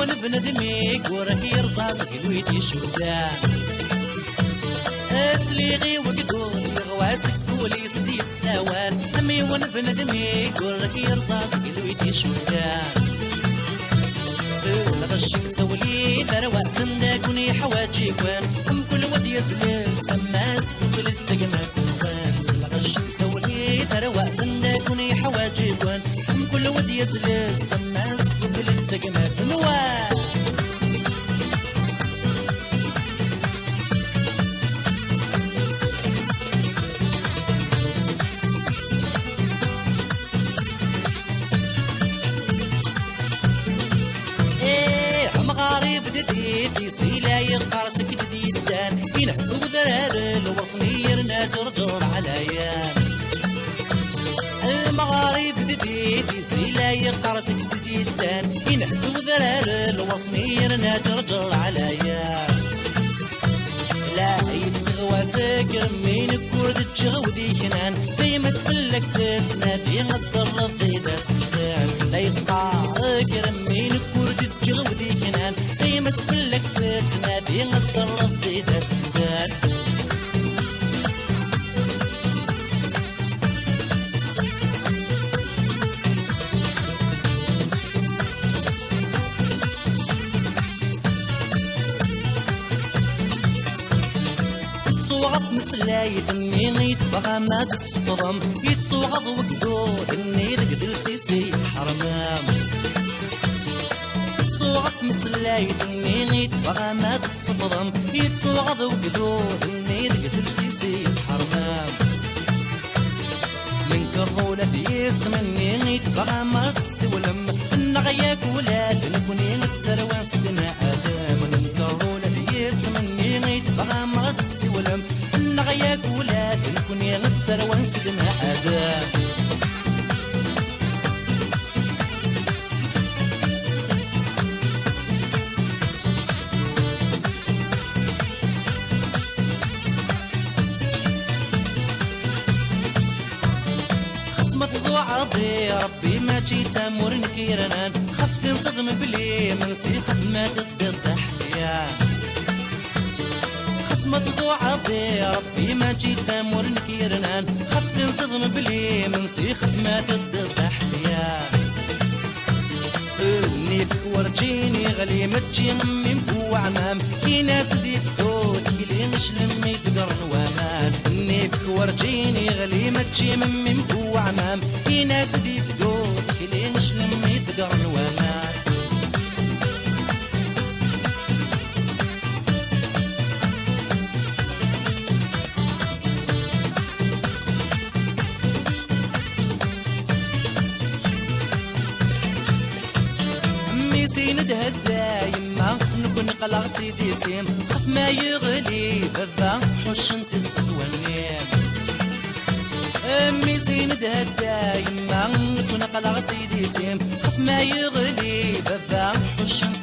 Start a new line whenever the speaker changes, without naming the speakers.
بندمي ورك يرصاص قلويتي شودان اسليغي وقدور يغواسك بوليس دي السوان همي بندمي ورك يرصاص قلويتي شودان سول غشك سولي ثروة سندكوني حواجي وان ام كل ود يسلس تماس وكل التقمات وان سول غشك سولي ثروة سندكوني حواجي وان ام كل ود يسلس تماس وكل التقمات وان في سيلاي قارسك جديدان ينحسو ذرار الوصني يرنا جرجر عليان المغارب جديد في سيلاي قارسك جديدان ينحسو ذرار الوصني يرنا جرجر عليان لا يتسغوا سكر من كرد تشغودي كنان في ما تفلك تسنادي غصدر رضي داس كسان لا يقطع كرم من كرد تشغودي كنان في ما تفلك تسنادي غصدر رضي داس كسان صوغط مسلاي دني يتبغى ما تتصدم يتصوغض وقدور اني رقد سيسي حرمام صوغط مسلاي دني يتبغى ما تتصدم يتصوغض وقدور اني رقد سيسي حرمام من كرولة يسم اني يتبغى ما تسولم النغياك ولاد نكوني نتسروان سيدنا ادم من كرولة يسم اني يتبغى ما تسولم النغياك ولاد نكوني نتسروان سيدنا ادم عرضي ربي ما جيت امور نكيرنان خفت نصدم بلي من سيقف ما ضد الضحية خصمت ضو عرضي ربي ما جيت امور نكيرنان خفت نصدم بلي من سيقف ما ضد الضحية اني بك ورجيني غلي ما تجي من بو عمام كي ناس دي فدود كي مش لمي تقرن وامان اني بك ورجيني غلي ما تجي من بو عمام كي ناس دي فدود كي مش لمي تقرن وامان ندهد يما نكون قلق سيدي سيم خف ما يغلي بابا حوش انت السدواني امي زين دهد يما نكون قلق سيدي سيم خف ما يغلي بابا حوش انت